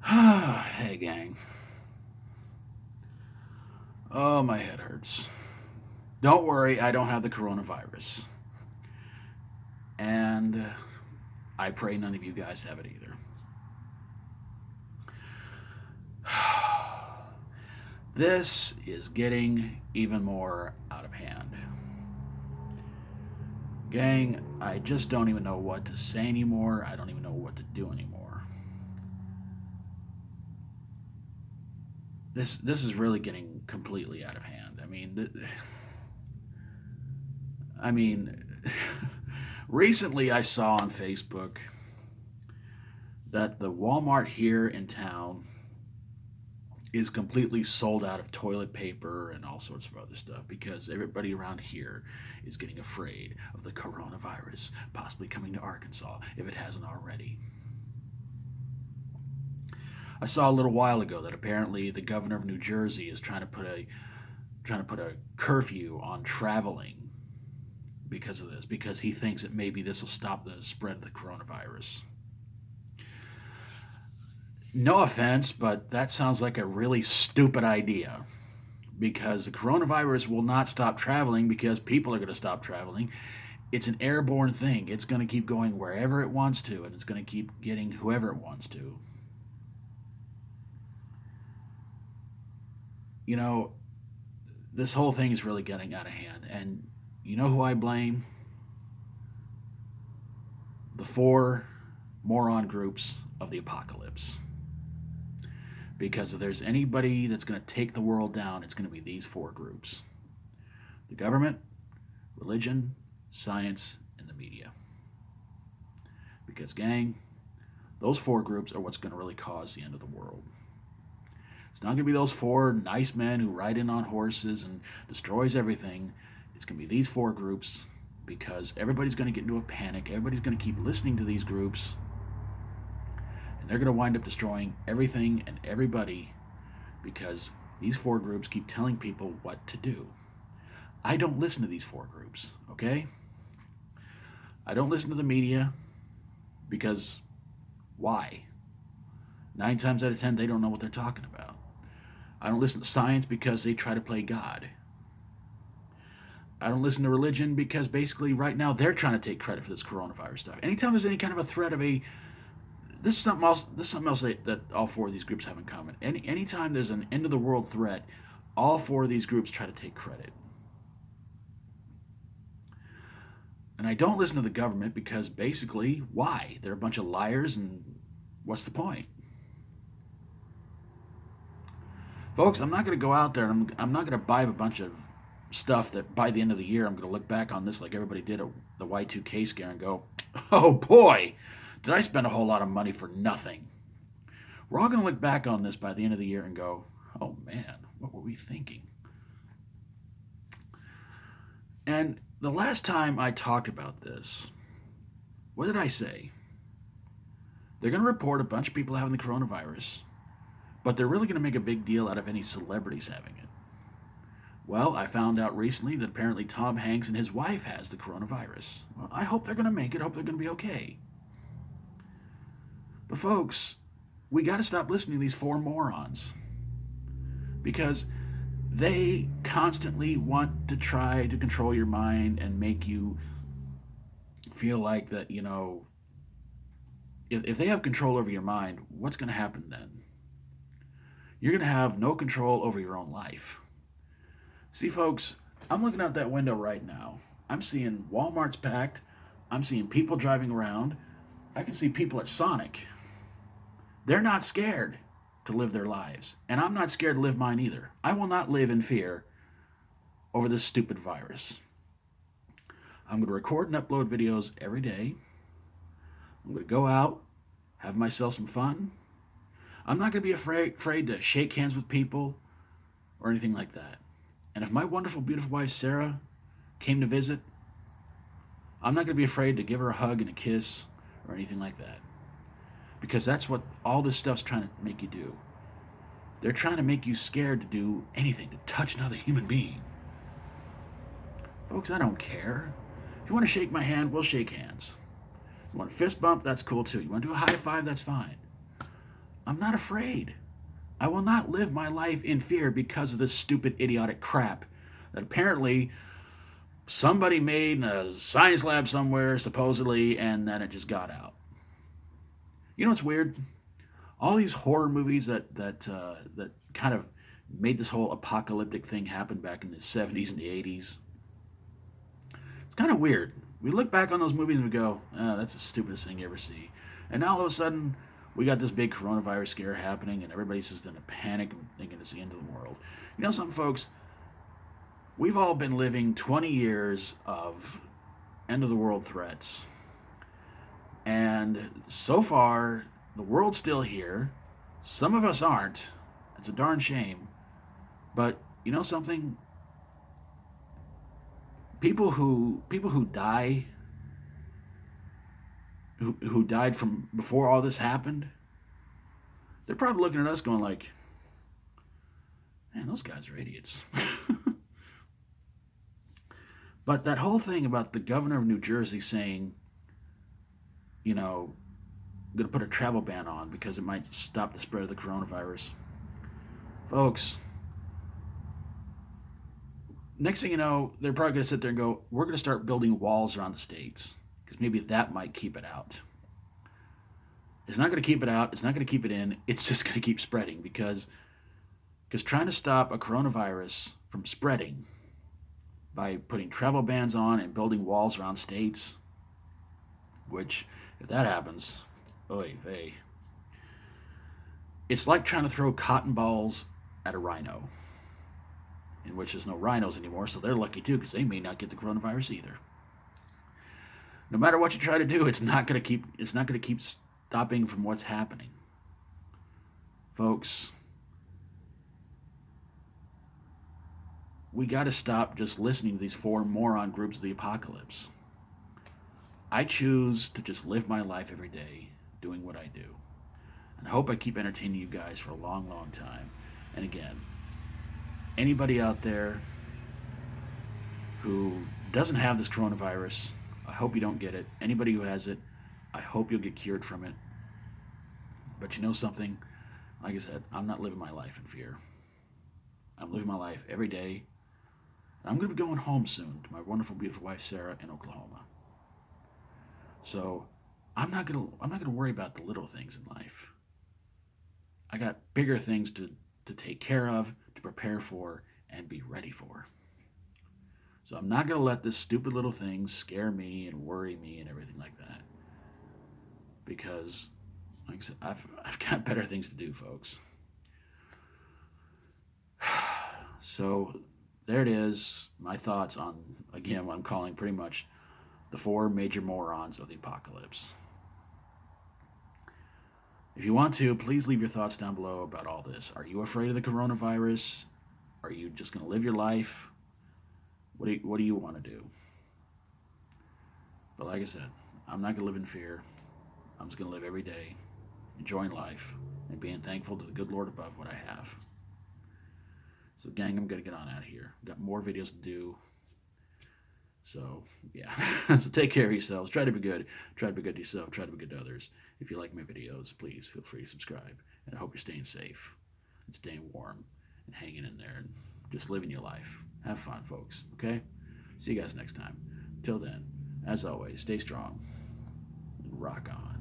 Hey, gang. Oh, my head hurts. Don't worry, I don't have the coronavirus. And I pray none of you guys have it either. This is getting even more out of hand. Gang, I just don't even know what to say anymore. I don't even know what to do anymore. This is really getting completely out of hand. I mean, recently I saw on Facebook that the Walmart here in town is completely sold out of toilet paper and all sorts of other stuff because everybody around here is getting afraid of the coronavirus possibly coming to Arkansas if it hasn't already. I saw a little while ago that apparently the governor of New Jersey is trying to put a curfew on traveling because of this, because he thinks that maybe this will stop the spread of the coronavirus. No offense, but that sounds like a really stupid idea because the coronavirus will not stop traveling because people are going to stop traveling. It's an airborne thing. It's going to keep going wherever it wants to, and it's going to keep getting whoever it wants to. You know, this whole thing is really getting out of hand. And you know who I blame? The four moron groups of the apocalypse. Because if there's anybody that's going to take the world down, it's going to be these four groups: the government, religion, science, and the media. Because, gang, those four groups are what's going to really cause the end of the world. It's not going to be those four nice men who ride in on horses and destroys everything. It's going to be these four groups because everybody's going to get into a panic. Everybody's going to keep listening to these groups, and they're going to wind up destroying everything and everybody because these four groups keep telling people what to do. I don't listen to these four groups, okay? I don't listen to the media because why? 9 times out of 10, they don't know what they're talking about. I don't listen to science because they try to play God. I don't listen to religion because basically right now they're trying to take credit for this coronavirus stuff. Anytime there's any kind of a threat of a this is something else. This is something else that all four of these groups have in common. Anytime there's an end of the world threat, all four of these groups try to take credit. And I don't listen to the government because basically, why? They're a bunch of liars, and what's the point? Folks, I'm not going to go out there and I'm not going to buy a bunch of stuff that by the end of the year I'm going to look back on this like everybody did at the Y2K scare and go, oh boy, did I spend a whole lot of money for nothing. We're all going to look back on this by the end of the year and go, oh man, what were we thinking? And the last time I talked about this, what did I say? They're going to report a bunch of people having the coronavirus, but they're really going to make a big deal out of any celebrities having it. Well, I found out recently that apparently Tom Hanks and his wife has the coronavirus. Well, I hope they're going to make it. I hope they're going to be okay. But folks, we got to stop listening to these four morons because they constantly want to try to control your mind and make you feel like that, if they have control over your mind, what's going to happen then? You're going to have no control over your own life. See, folks, I'm looking out that window right now. I'm seeing Walmart's packed. I'm seeing people driving around. I can see people at Sonic. They're not scared to live their lives. And I'm not scared to live mine either. I will not live in fear over this stupid virus. I'm going to record and upload videos every day. I'm going to go out, have myself some fun. I'm not going to be afraid to shake hands with people or anything like that. And if my wonderful, beautiful wife, Sarah, came to visit, I'm not going to be afraid to give her a hug and a kiss or anything like that. Because that's what all this stuff's trying to make you do. They're trying to make you scared to do anything, to touch another human being. Folks, I don't care. If you want to shake my hand, we'll shake hands. You want a fist bump, that's cool too. You want to do a high five, that's fine. I'm not afraid. I will not live my life in fear because of this stupid, idiotic crap that apparently somebody made in a science lab somewhere, supposedly, and then it just got out. You know what's weird? All these horror movies that kind of made this whole apocalyptic thing happen back in the 70s and the 80s. It's kind of weird. We look back on those movies and we go, oh, that's the stupidest thing you ever see. And now all of a sudden, we got this big coronavirus scare happening, and everybody's just in a panic and thinking it's the end of the world. You know something, folks? We've all been living 20 years of end of the world threats. And so far, the world's still here. Some of us aren't. It's a darn shame. But you know something? People who die who died from before all this happened, they're probably looking at us going like, man, those guys are idiots. But that whole thing about the governor of New Jersey saying, you know, going to put a travel ban on because it might stop the spread of the coronavirus. Folks, next thing you know, they're probably going to sit there and go, we're going to start building walls around the states because maybe that might keep it out. It's not going to keep it out. It's not going to keep it in. It's just going to keep spreading because trying to stop a coronavirus from spreading by putting travel bans on and building walls around states, which, if that happens, oy vey. It's like trying to throw cotton balls at a rhino, in which there's no rhinos anymore, so they're lucky too because they may not get the coronavirus either. No matter what you try to do, it's not going to keep stopping from what's happening. Folks, we got to stop just listening to these four moron groups of the apocalypse. I choose to just live my life every day doing what I do. And I hope I keep entertaining you guys for a long, long time. And again, anybody out there who doesn't have this coronavirus, I hope you don't get it. Anybody who has it, I hope you'll get cured from it. But you know something? Like I said, I'm not living my life in fear. I'm living my life every day. And I'm going to be going home soon to my wonderful, beautiful wife, Sarah, in Oklahoma. So I'm not gonna worry about the little things in life. I got bigger things to take care of, to prepare for, and be ready for. So I'm not gonna let this stupid little thing scare me and worry me and everything like that. Because, like I said, I've got better things to do, folks. So there it is. My thoughts on, again, what I'm calling pretty much the four major morons of the apocalypse. If you want to, please leave your thoughts down below about all this. Are you afraid of the coronavirus? Are you just going to live your life? What do you want to do? But like I said, I'm not going to live in fear. I'm just going to live every day, enjoying life, and being thankful to the good Lord above what I have. So gang, I'm going to get on out of here. Got more videos to do. So, yeah. So take care of yourselves. Try to be good. Try to be good to yourself. Try to be good to others. If you like my videos, please feel free to subscribe. And I hope you're staying safe and staying warm and hanging in there and just living your life. Have fun, folks. Okay? See you guys next time. Till then, as always, stay strong and rock on.